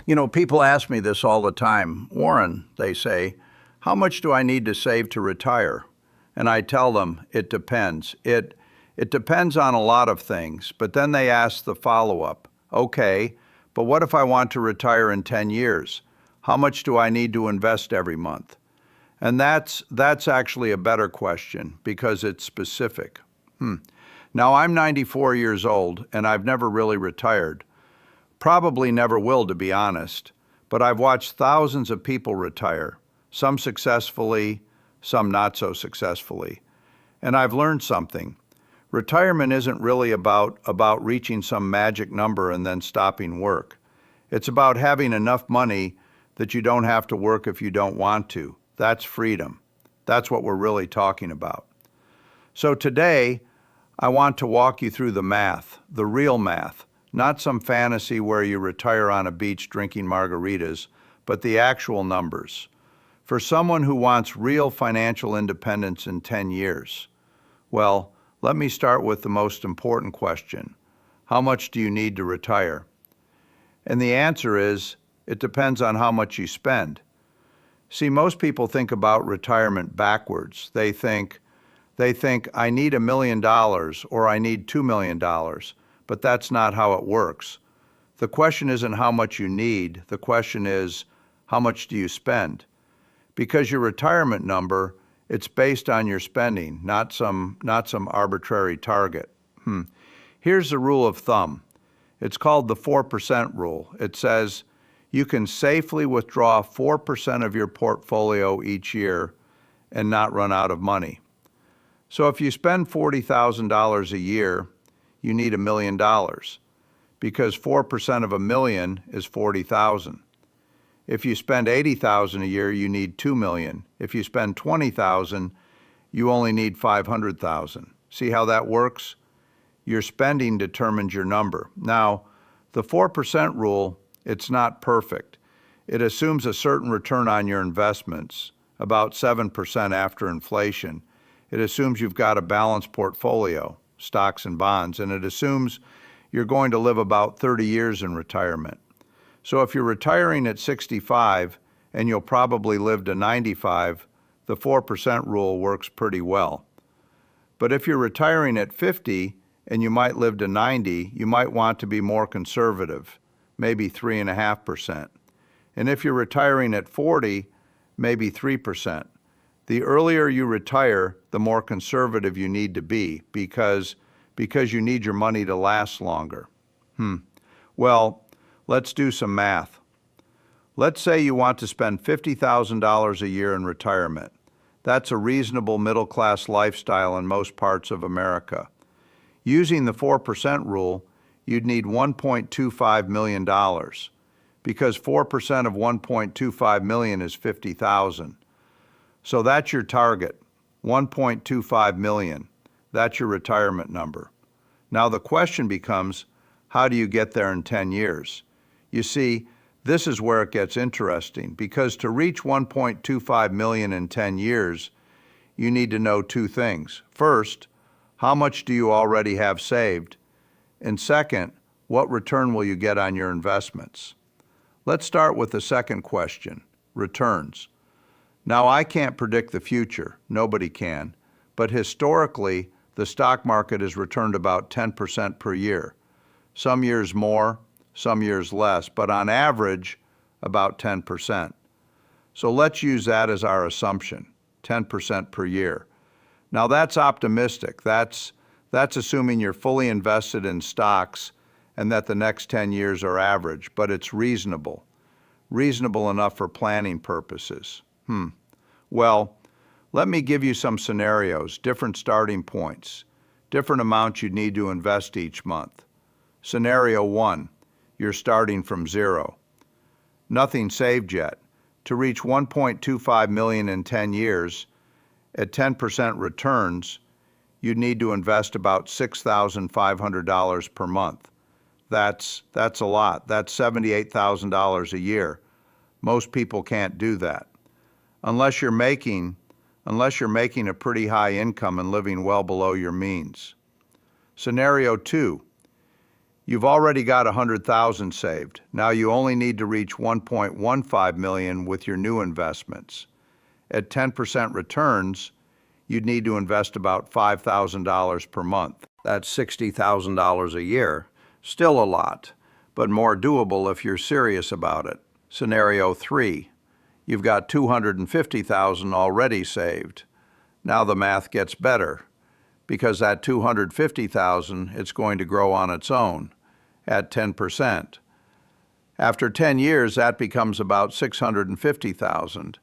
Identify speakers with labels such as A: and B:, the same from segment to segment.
A: People ask me this all the time. Warren, they say, how much do I need to save to retire? And I tell them, it depends. It depends on a lot of things, but then they ask the follow-up. Okay, but what if I want to retire in 10 years? How much do I need to invest every month? And that's actually a better question because it's specific. Now, I'm 94 years old and I've never really retired. Probably never will, to be honest, but I've watched thousands of people retire, some successfully, some not so successfully. And I've learned something. Retirement isn't really about reaching some magic number and then stopping work. It's about having enough money that you don't have to work if you don't want to. That's freedom. That's what we're really talking about. So today, I want to walk you through the math, the real math, not some fantasy where you retire on a beach drinking margaritas, but the actual numbers. For someone who wants real financial independence in 10 years, well, let me start with the most important question. How much do you need to retire? And the answer is, it depends on how much you spend. See, most people think about retirement backwards. They think, I need $1 million or I need $2 million, but that's not how it works. The question isn't how much you need. The question is, how much do you spend? Because your retirement number, it's based on your spending, not some arbitrary target. Here's the rule of thumb. It's called the 4% rule. It says you can safely withdraw 4% of your portfolio each year and not run out of money. So if you spend $40,000 a year, you need $1 million because 4% of $1 million is 40,000. If you spend 80,000 a year, you need 2 million. If you spend 20,000, you only need 500,000. See how that works? Your spending determines your number. Now, the 4% rule, it's not perfect. It assumes a certain return on your investments, about 7% after inflation. It assumes you've got a balanced portfolio, stocks and bonds, and it assumes you're going to live about 30 years in retirement. So if you're retiring at 65 and you'll probably live to 95, the 4% rule works pretty well. But if you're retiring at 50 and you might live to 90, you might want to be more conservative, maybe 3.5%. And if you're retiring at 40, maybe 3%. The earlier you retire, the more conservative you need to be because you need your money to last longer. Well, let's do some math. Let's say you want to spend $50,000 a year in retirement. That's a reasonable middle-class lifestyle in most parts of America. Using the 4% rule, you'd need $1.25 million because 4% of $1.25 million is $50,000. So that's your target, $1.25 million. That's your retirement number. Now the question becomes, how do you get there in 10 years? You see, this is where it gets interesting because to reach 1.25 million in 10 years, you need to know two things. First, how much do you already have saved? And second, what return will you get on your investments? Let's start with the second question, returns. Now, I can't predict the future, nobody can, but historically, the stock market has returned about 10% per year. Some years more, some years less, but on average, about 10%. So let's use that as our assumption, 10% per year. Now that's optimistic. That's assuming you're fully invested in stocks and that the next 10 years are average, but it's reasonable enough for planning purposes. Well, let me give you some scenarios, different starting points, different amounts you'd need to invest each month. Scenario 1, you're starting from zero. Nothing saved yet. To reach 1.25 million in 10 years, at 10% returns, you'd need to invest about $6,500 per month. That's a lot. That's $78,000 a year. Most people can't do that. Unless you're making a pretty high income and living well below your means. Scenario 2, You've already got 100,000 saved. Now you only need to reach 1.15 million with your new investments. At 10% returns, you'd need to invest about $5,000 per month. That's $60,000 a year. Still a lot, but more doable if you're serious about it. Scenario 3. You've got 250,000 already saved. Now the math gets better, because that 250,000, it's going to grow on its own at 10%. After 10 years, that becomes about 650,000.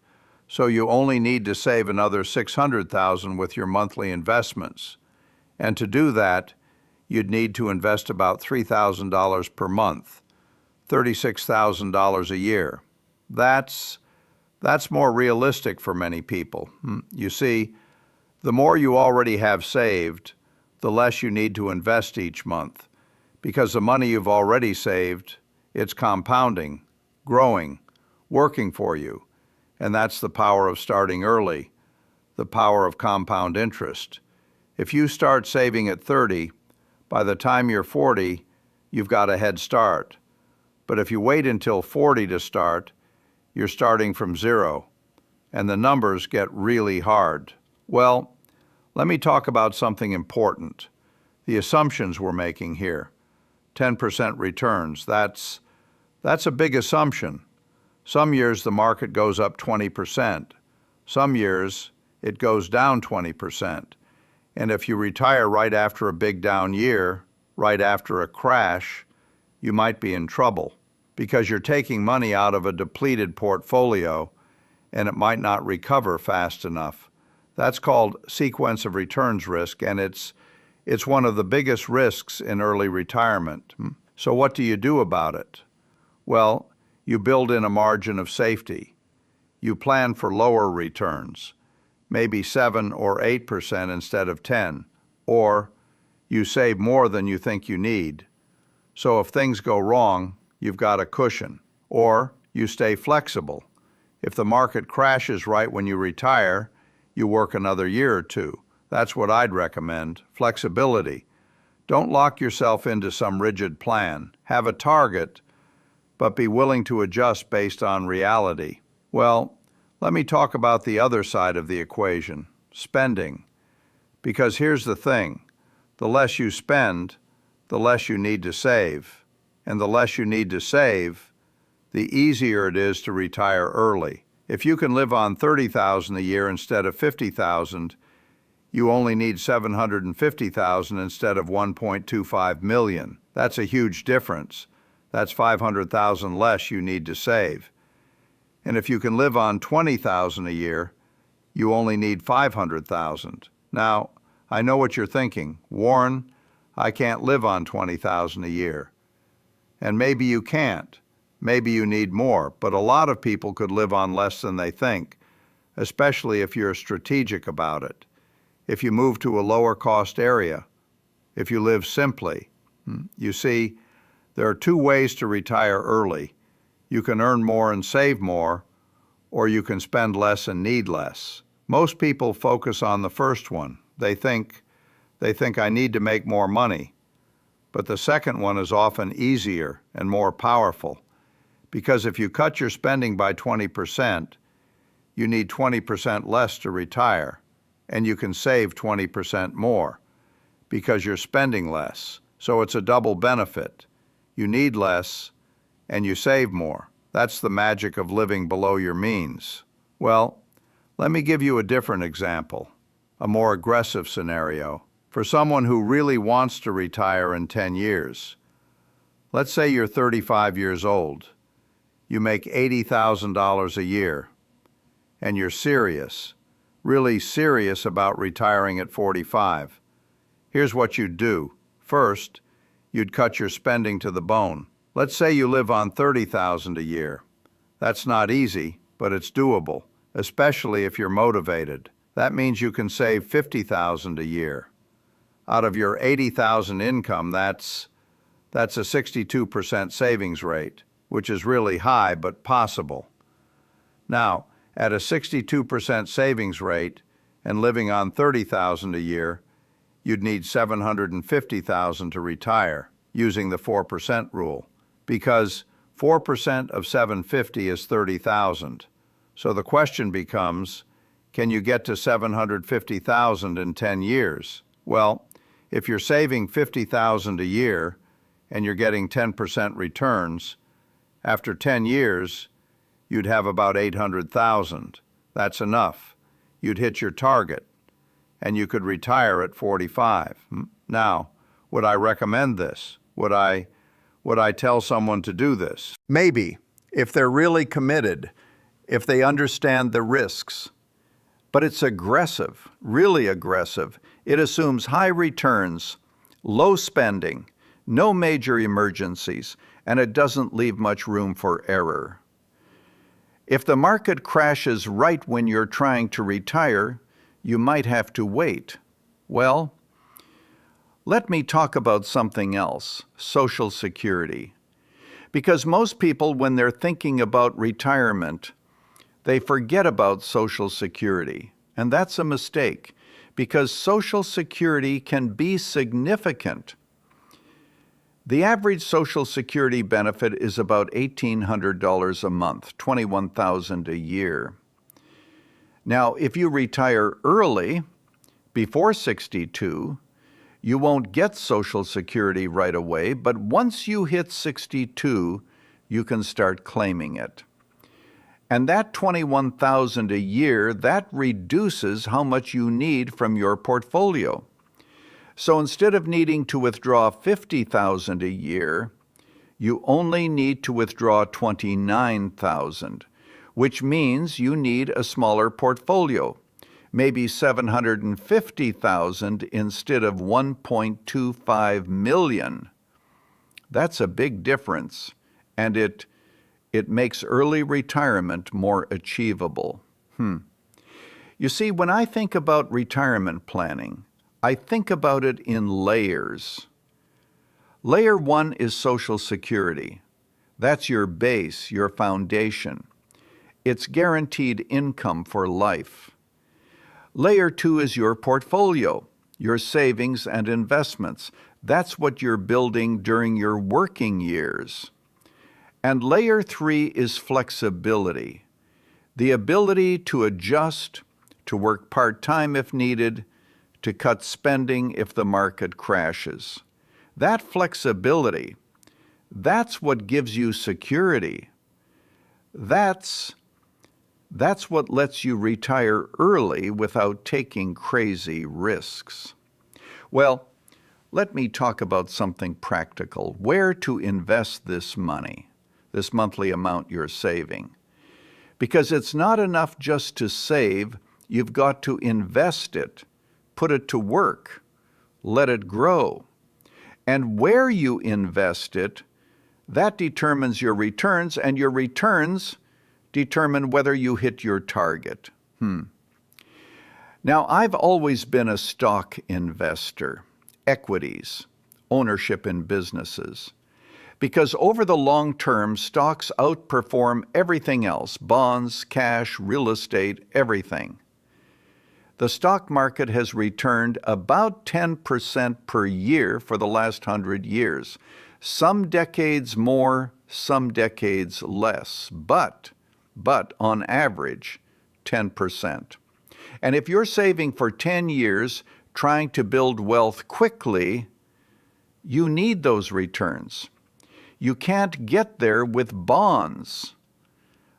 A: So you only need to save another 600,000 with your monthly investments. And to do that, you'd need to invest about $3,000 per month, $36,000 a year. That's more realistic for many people. You see, the more you already have saved, the less you need to invest each month, because the money you've already saved, it's compounding, growing, working for you. And that's the power of starting early, the power of compound interest. If you start saving at 30, by the time you're 40, you've got a head start. But if you wait until 40 to start, you're starting from zero, and the numbers get really hard. Well, let me talk about something important. The assumptions we're making here. 10% returns, that's a big assumption. Some years the market goes up 20%. Some years it goes down 20%. And if you retire right after a big down year, right after a crash, you might be in trouble, because you're taking money out of a depleted portfolio and it might not recover fast enough. That's called sequence of returns risk, and it's one of the biggest risks in early retirement. So what do you do about it? Well, you build in a margin of safety. You plan for lower returns, maybe 7 or 8% instead of 10, or you save more than you think you need. So if things go wrong, you've got a cushion. Or you stay flexible. If the market crashes right when you retire, you work another year or two. That's what I'd recommend, flexibility. Don't lock yourself into some rigid plan. Have a target, but be willing to adjust based on reality. Well, let me talk about the other side of the equation, spending. Because here's the thing, the less you spend, the less you need to save. And the less you need to save, the easier it is to retire early. If you can live on $30,000 a year instead of $50,000, you only need $750,000 instead of $1.25 million. That's a huge difference. That's $500,000 less you need to save. And if you can live on $20,000 a year, you only need $500,000. Now, I know what you're thinking. Warren, I can't live on $20,000 a year. And maybe you can't. Maybe you need more, but a lot of people could live on less than they think, especially if you're strategic about it. If you move to a lower cost area, if you live simply. You see, there are two ways to retire early. You can earn more and save more, or you can spend less and need less. Most people focus on the first one. They think I need to make more money. But the second one is often easier and more powerful, because if you cut your spending by 20%, you need 20% less to retire, and you can save 20% more because you're spending less. So it's a double benefit. You need less and you save more. That's the magic of living below your means. Well, let me give you a different example, a more aggressive scenario. For someone who really wants to retire in 10 years, let's say you're 35 years old, you make $80,000 a year, and you're serious, really serious about retiring at 45. Here's what you'd do. First, you'd cut your spending to the bone. Let's say you live on $30,000 a year. That's not easy, but it's doable, especially if you're motivated. That means you can save $50,000 a year. Out of your $80,000 income, that's a 62% savings rate, which is really high but possible. Now, at a 62% savings rate and living on $30,000 a year, you'd need $750,000 to retire. using the 4% rule, because 4% of 750 is 30,000. So the question becomes, can you get to 750,000 in 10 years? Well, if you're saving 50,000 a year and you're getting 10% returns, after 10 years, you'd have about 800,000. That's enough. You'd hit your target, and you could retire at 45. Now, would I recommend this? Would I tell someone to do this? Maybe, if they're really committed, if they understand the risks. But it's aggressive, really aggressive. It assumes high returns, low spending, no major emergencies, and it doesn't leave much room for error. If the market crashes right when you're trying to retire, you might have to wait. Well, let me talk about something else, Social Security. Because most people, when they're thinking about retirement, they forget about Social Security. And that's a mistake, because Social Security can be significant. The average Social Security benefit is about $1,800 a month, $21,000 a year. Now, if you retire early, before 62, you won't get Social Security right away, but once you hit 62, you can start claiming it. And that $21,000 a year, that reduces how much you need from your portfolio. So instead of needing to withdraw $50,000 a year, you only need to withdraw $29,000, which means you need a smaller portfolio, maybe $750,000 instead of $1.25 million. That's a big difference, and it makes early retirement more achievable. You see, when I think about retirement planning, I think about it in layers. Layer 1 is Social Security. That's your base, your foundation. It's guaranteed income for life. Layer 2 is your portfolio, your savings and investments. That's what you're building during your working years. And Layer 3 is flexibility, the ability to adjust, to work part-time if needed, to cut spending if the market crashes. That flexibility, that's what gives you security. That's what lets you retire early without taking crazy risks. Well, let me talk about something practical, where to invest this money, this monthly amount you're saving. Because it's not enough just to save, you've got to invest it. Put it to work, let it grow. And where you invest it, that determines your returns, and your returns determine whether you hit your target. Now, I've always been a stock investor, equities, ownership in businesses, because over the long term, stocks outperform everything else, bonds, cash, real estate, everything. The stock market has returned about 10% per year for the last 100 years. Some decades more, some decades less, but on average, 10%. And if you're saving for 10 years, trying to build wealth quickly, you need those returns. You can't get there with bonds.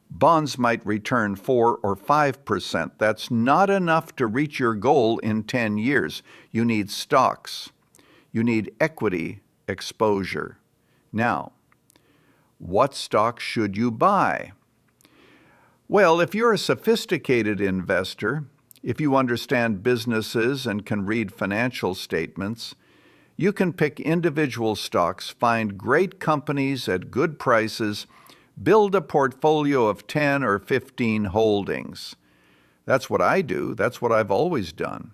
A: Bonds might return 4 or 5%. That's not enough to reach your goal in 10 years. You need stocks. You need equity exposure. Now, what stocks should you buy? Well, if you're a sophisticated investor, if you understand businesses and can read financial statements, you can pick individual stocks, find great companies at good prices, build a portfolio of 10 or 15 holdings. That's what I do. That's what I've always done.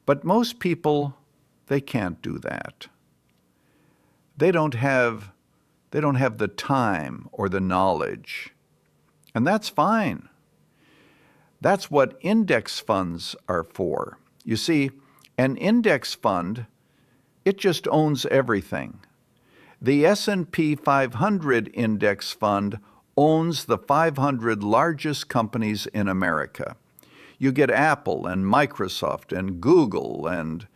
A: But most people, they can't do that. They don't have the time or the knowledge. And that's fine. That's what index funds are for. You see, an index fund, It just owns everything. The S&P 500 index fund owns the 500 largest companies in America. You get Apple and Microsoft and Google and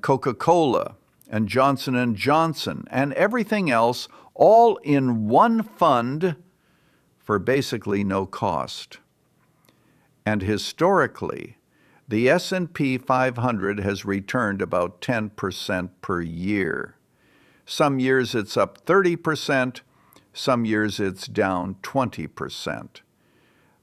A: Coca-Cola and Johnson & Johnson and everything else all in one fund for basically no cost. And historically, the S&P 500 has returned about 10% per year. Some years it's up 30%, some years it's down 20%.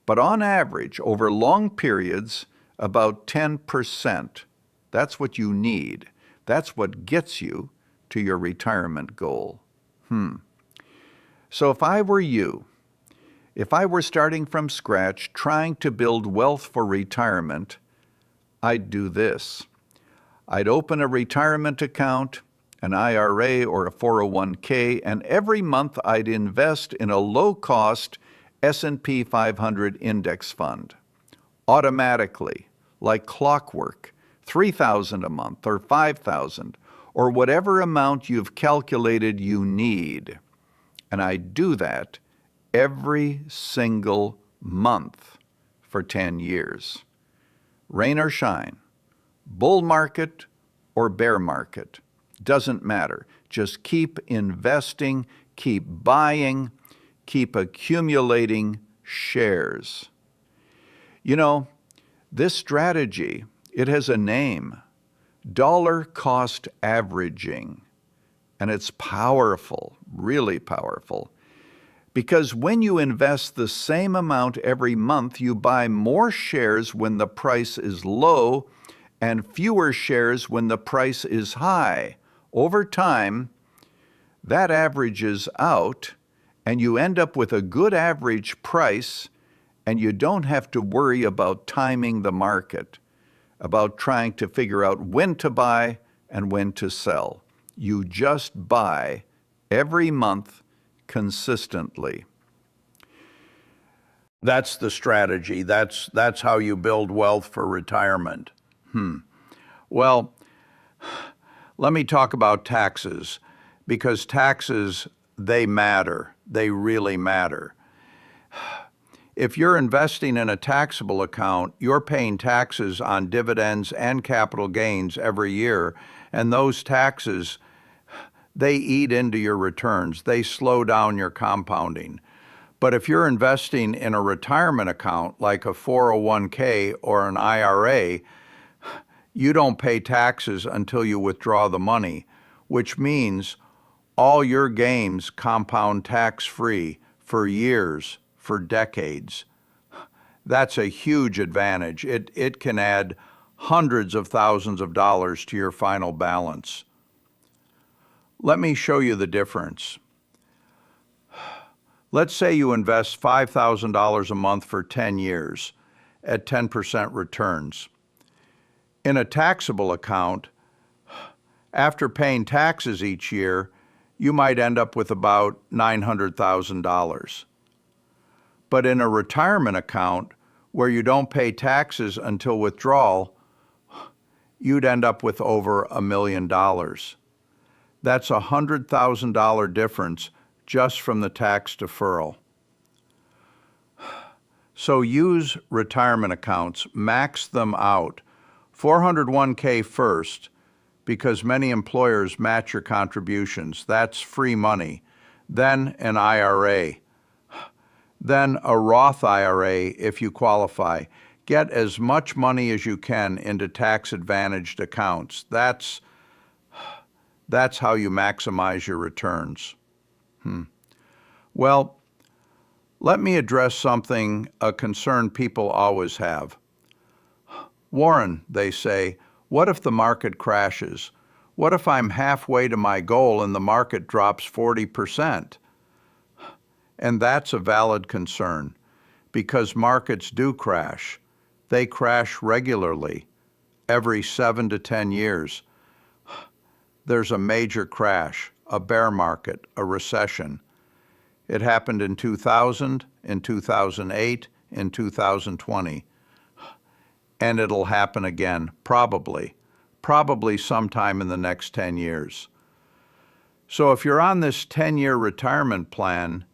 A: But on average, over long periods, about 10%. That's what you need. That's what gets you to your retirement goal. So if I were you, if I were starting from scratch, trying to build wealth for retirement, I'd do this. I'd open a retirement account, an IRA or a 401k, and every month I'd invest in a low-cost S&P 500 index fund, automatically, like clockwork, $3,000 a month or $5,000, or whatever amount you've calculated you need. And I'd do that every single month for 10 years. Rain or shine, bull market or bear market, doesn't matter. Just keep investing, keep buying, keep accumulating shares. You know, this strategy, it has a name, dollar cost averaging, and it's powerful, really powerful. Because when you invest the same amount every month, you buy more shares when the price is low and fewer shares when the price is high. Over time, that averages out, and you end up with a good average price, and you don't have to worry about timing the market, about trying to figure out when to buy and when to sell. You just buy every month consistently. That's the strategy. That's how you build wealth for retirement. Well, let me talk about taxes, because taxes, they matter. They really matter. If you're investing in a taxable account, you're paying taxes on dividends and capital gains every year, and those taxes, they eat into your returns. They slow down your compounding. But if you're investing in a retirement account like a 401k or an IRA, you don't pay taxes until you withdraw the money, which means all your gains compound tax-free for years, for decades. That's a huge advantage. It can add hundreds of thousands of dollars to your final balance. Let me show you the difference. Let's say you invest $5,000 a month for 10 years at 10% returns. In a taxable account, after paying taxes each year, you might end up with about $900,000. But in a retirement account, where you don't pay taxes until withdrawal, you'd end up with over $1 million. That's a $100,000 difference just from the tax deferral. So use retirement accounts, max them out. 401k first, because many employers match your contributions. That's free money. Then an IRA. Then a Roth IRA if you qualify. Get as much money as you can into tax-advantaged accounts. That's how you maximize your returns. Well, let me address something, a concern people always have. Warren, they say, what if the market crashes? What if I'm halfway to my goal and the market drops 40%? And that's a valid concern, because markets do crash. They crash regularly, every 7 to 10 years. There's a major crash, a bear market, a recession. It happened in 2000, in 2008, in 2020. And it'll happen again, probably probably sometime in the next 10 years. So if you're on this 10-year retirement plan,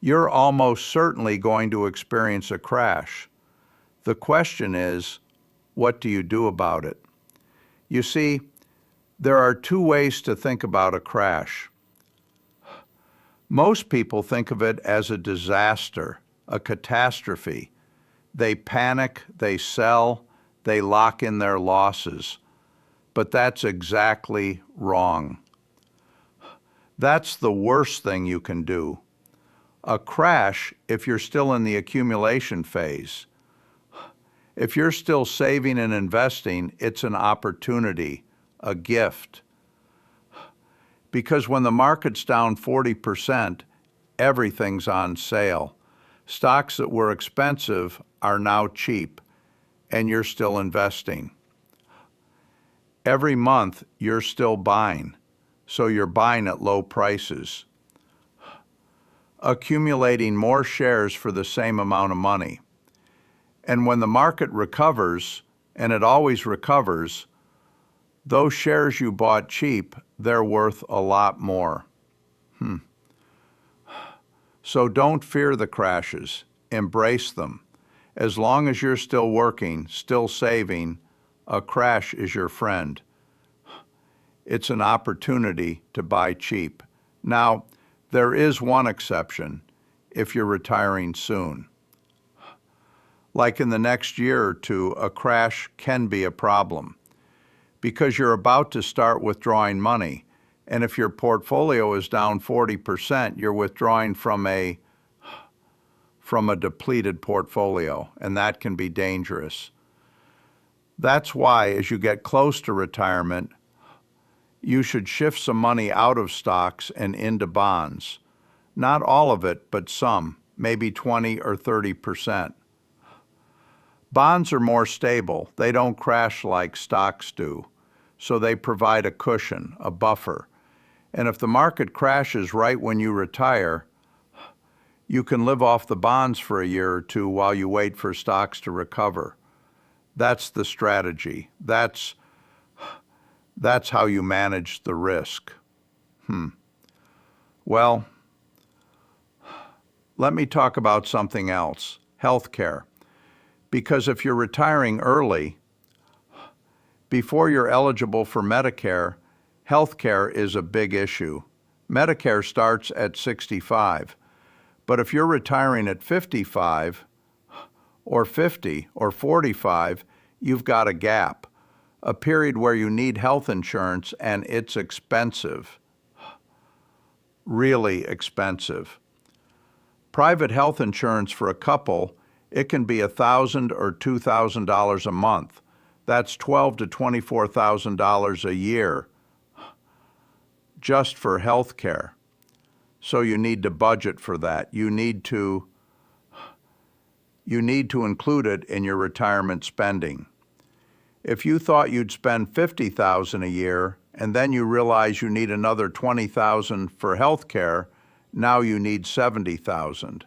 A: you're almost certainly going to experience a crash. The question is, what do you do about it? You see, there are two ways to think about a crash. Most people think of it as a disaster, a catastrophe. They panic, they sell, they lock in their losses. But that's exactly wrong. That's the worst thing you can do. A crash, if you're still in the accumulation phase. If you're still saving and investing, it's an opportunity, a gift. Because when the market's down 40%, everything's on sale. Stocks that were expensive are now cheap, and you're still investing. Every month, you're still buying, so you're buying at low prices, accumulating more shares for the same amount of money. And when the market recovers, and it always recovers, those shares you bought cheap, they're worth a lot more. So don't fear the crashes, embrace them. As long as you're still working, still saving, a crash is your friend. It's an opportunity to buy cheap. Now, there is one exception, if you're retiring soon. Like in the next year or two, a crash can be a problem because you're about to start withdrawing money. And if your portfolio is down 40%, you're withdrawing from a depleted portfolio, and that can be dangerous. That's why, as you get close to retirement, you should shift some money out of stocks and into bonds. Not all of it, but some, maybe 20 or 30%. Bonds are more stable. They don't crash like stocks do, so they provide a cushion, a buffer. And if the market crashes right when you retire, you can live off the bonds for a year or two while you wait for stocks to recover. That's the strategy. That's how you manage the risk. Well, let me talk about something else, healthcare. Because if you're retiring early, before you're eligible for Medicare, healthcare is a big issue. Medicare starts at 65. But if you're retiring at 55 or 50 or 45, you've got a gap, a period where you need health insurance, and it's expensive, really expensive. Private health insurance for a couple, it can be $1,000 or $2,000 a month. That's $12,000 to $24,000 a year just for health care. So you need to budget for that. You need to include it in your retirement spending. If you thought you'd spend $50,000 a year and then you realize you need another $20,000 for health care, now you need $70,000,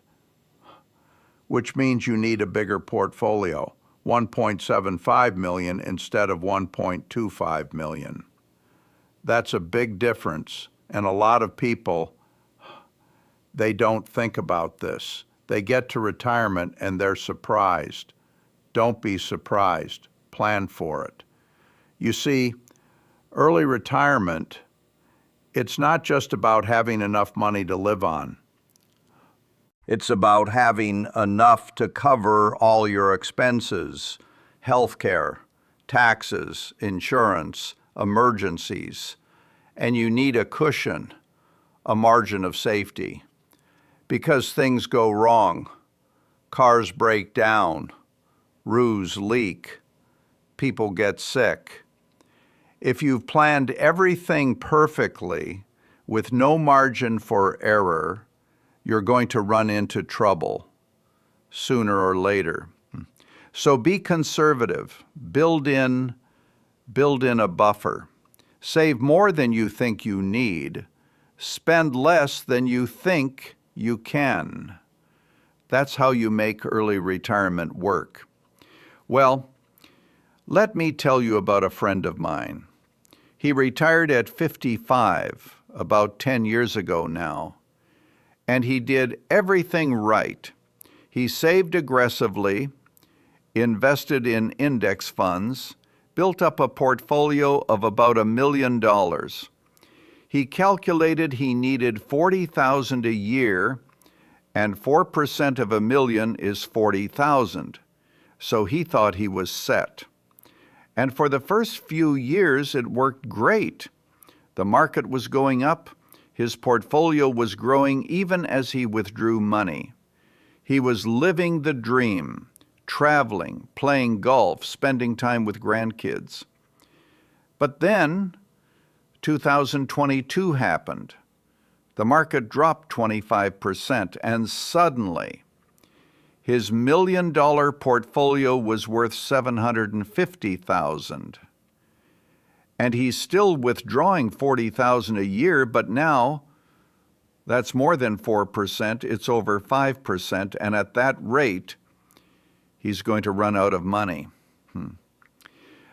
A: which means you need a bigger portfolio, $1.75 million instead of $1.25 million. That's a big difference, and a lot of people, they don't think about this. They get to retirement and they're surprised. Don't be surprised. Plan for it. You see, early retirement, it's not just about having enough money to live on. It's about having enough to cover all your expenses, healthcare, taxes, insurance, emergencies, and you need a cushion, a margin of safety. Because things go wrong, cars break down, roofs leak, people get sick. If you've planned everything perfectly with no margin for error, you're going to run into trouble sooner or later. So be conservative, build in a buffer, save more than you think you need, spend less than you think you can. That's how you make early retirement work. Well, Let me tell you about a friend of mine. He retired at 55, about 10 years ago now, and he did everything right. He saved aggressively, invested in index funds, built up a portfolio of about $1 million. He calculated he needed $40,000 a year, and 4% of $1 million is $40,000. So he thought he was set. And for the first few years, it worked great. The market was going up. His portfolio was growing even as he withdrew money. He was living the dream, traveling, playing golf, spending time with grandkids. But then 2022 happened. The market dropped 25%, and suddenly his $1 million portfolio was worth $750,000. And he's still withdrawing $40,000 a year, but now that's more than 4%, it's over 5%, and at that rate, he's going to run out of money.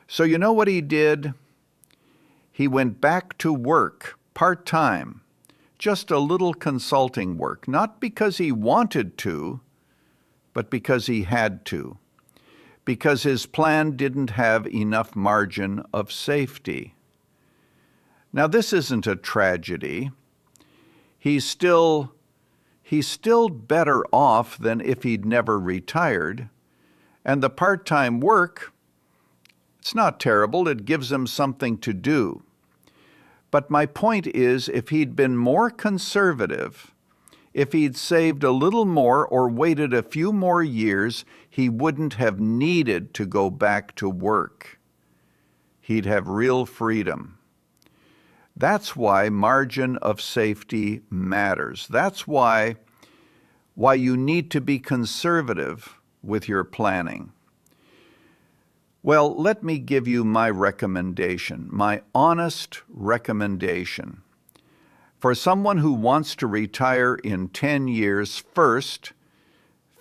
A: So you know what he did? He went back to work, part-time, just a little consulting work, not because he wanted to, but because he had to, because his plan didn't have enough margin of safety. Now, this isn't a tragedy. He's still better off than if he'd never retired, and the part-time work, it's not terrible. It gives him something to do. But my point is, if he'd been more conservative, if he'd saved a little more or waited a few more years, he wouldn't have needed to go back to work. He'd have real freedom. That's why margin of safety matters. That's why you need to be conservative with your planning. Well, let me give you my recommendation, my honest recommendation. For someone who wants to retire in 10 years, first,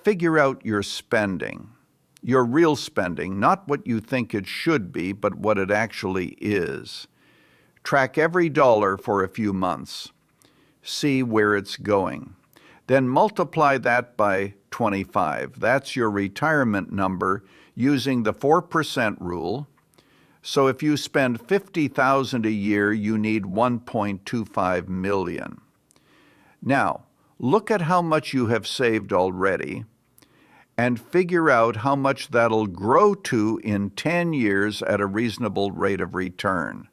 A: figure out your spending, your real spending, not what you think it should be, but what it actually is. Track every dollar for a few months. See where it's going. Then multiply that by 25. That's your retirement number using the 4% rule. So if you spend $50,000 a year, you need $1.25 million. Now, look at how much you have saved already and figure out how much that'll grow to in 10 years at a reasonable rate of return.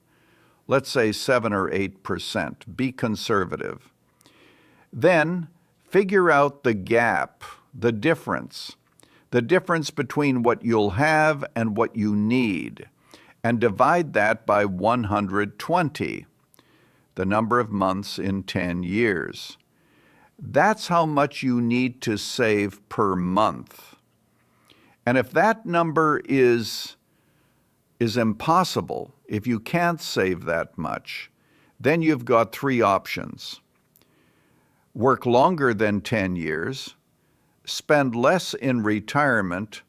A: Let's say 7 or 8%. Be conservative. Then figure out the gap, the difference between what you'll have and what you need, and divide that by 120, the number of months in 10 years. That's how much you need to save per month. And if that number is impossible, if you can't save that much, then you've got three options. Work longer than 10 years, spend less in retirement,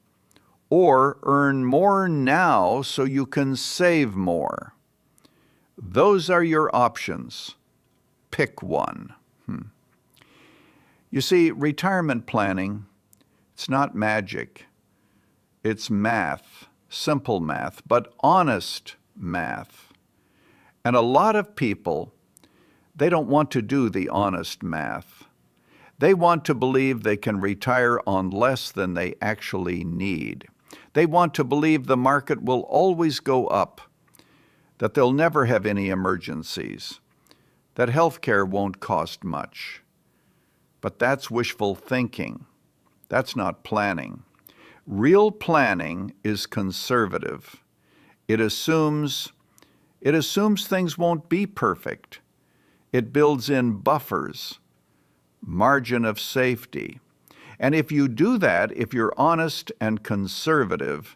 A: or earn more now so you can save more. Those are your options. Pick one. You see, retirement planning, it's not magic. It's math, simple math, but honest math. And a lot of people, they don't want to do the honest math. They want to believe they can retire on less than they actually need. They want to believe the market will always go up, that they'll never have any emergencies, that healthcare won't cost much. But that's wishful thinking. That's not planning. Real planning is conservative. It assumes things won't be perfect. It builds in buffers, margin of safety. And if you do that, if you're honest and conservative,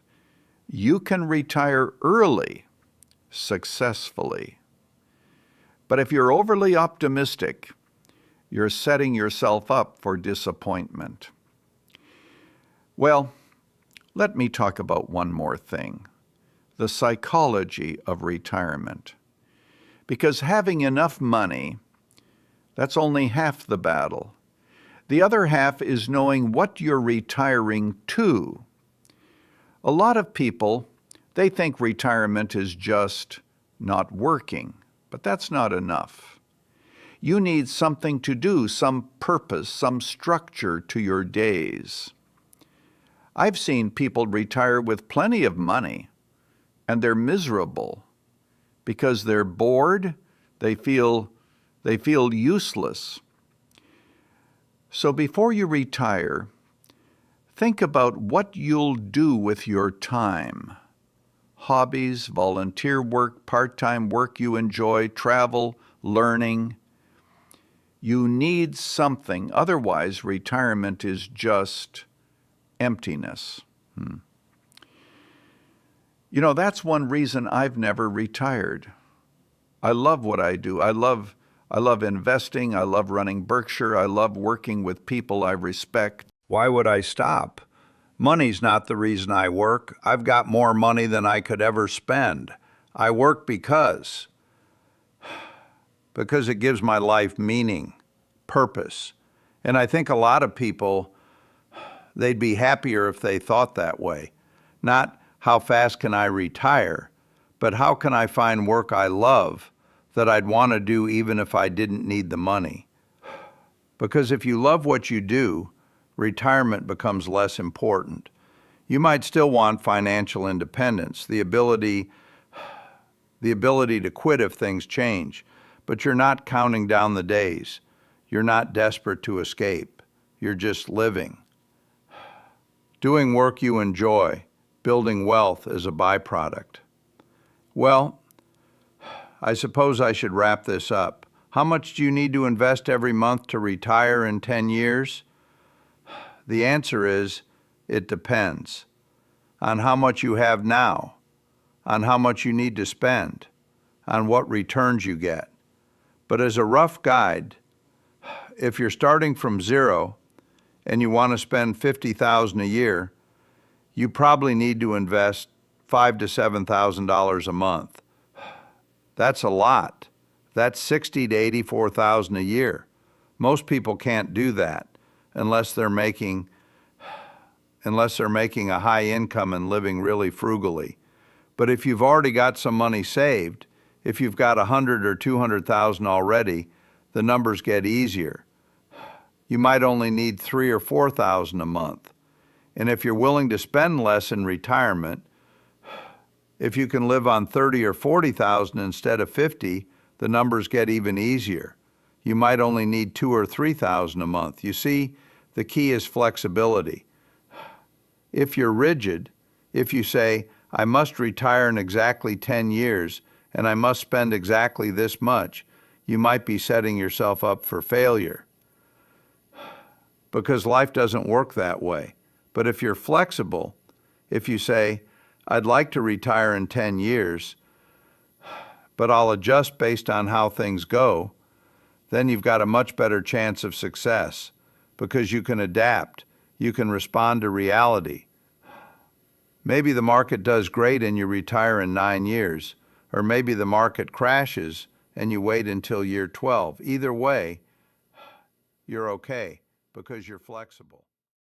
A: you can retire early, successfully. But if you're overly optimistic, you're setting yourself up for disappointment. Well, let me talk about one more thing. the psychology of retirement. Because having enough money, that's only half the battle. The other half is knowing what you're retiring to. A lot of people, they think retirement is just not working, but that's not enough. You need something to do, some purpose, some structure to your days. I've seen people retire with plenty of money, and they're miserable because they're bored, they feel useless. So before you retire, think about what you'll do with your time. Hobbies, volunteer work, part-time work you enjoy, travel, learning. You need something, otherwise retirement is just emptiness. You know, that's one reason I've never retired. I love what I do. I love investing. I love running Berkshire. I love working with people I respect. Why would I stop? Money's not the reason I work. I've got more money than I could ever spend. I work because it gives my life meaning, purpose. And I think a lot of people, they'd be happier if they thought that way. Not how fast can I retire, but how can I find work I love that I'd want to do even if I didn't need the money. Because if you love what you do, retirement becomes less important. You might still want financial independence, the ability to quit if things change, but you're not counting down the days. You're not desperate to escape. You're just living. Doing work you enjoy, building wealth as a byproduct. Well, I suppose I should wrap this up. How much do you need to invest every month to retire in 10 years? The answer is, it depends on how much you have now, on how much you need to spend, on what returns you get. But as a rough guide, if you're starting from zero and you want to spend $50,000 a year, you probably need to invest $5,000 to $7,000 a month. That's a lot. That's $60,000 to $84,000 a year. Most people can't do that unless they're making a high income and living really frugally. But if you've already got some money saved, if you've got $100,000 or $200,000 already, the numbers get easier. You might only need $3,000 or $4,000 a month. And if you're willing to spend less in retirement, if you can live on $30,000 or $40,000 instead of $50,000, the numbers get even easier. You might only need $2,000 or $3,000 a month. You see, the key is flexibility. If you're rigid, if you say, I must retire in exactly 10 years and I must spend exactly this much, you might be setting yourself up for failure. Because life doesn't work that way. But if you're flexible, if you say, I'd like to retire in 10 years, but I'll adjust based on how things go, then you've got a much better chance of success because you can adapt, you can respond to reality. Maybe the market does great and you retire in 9 years, or maybe the market crashes and you wait until year 12. Either way, you're okay because you're flexible.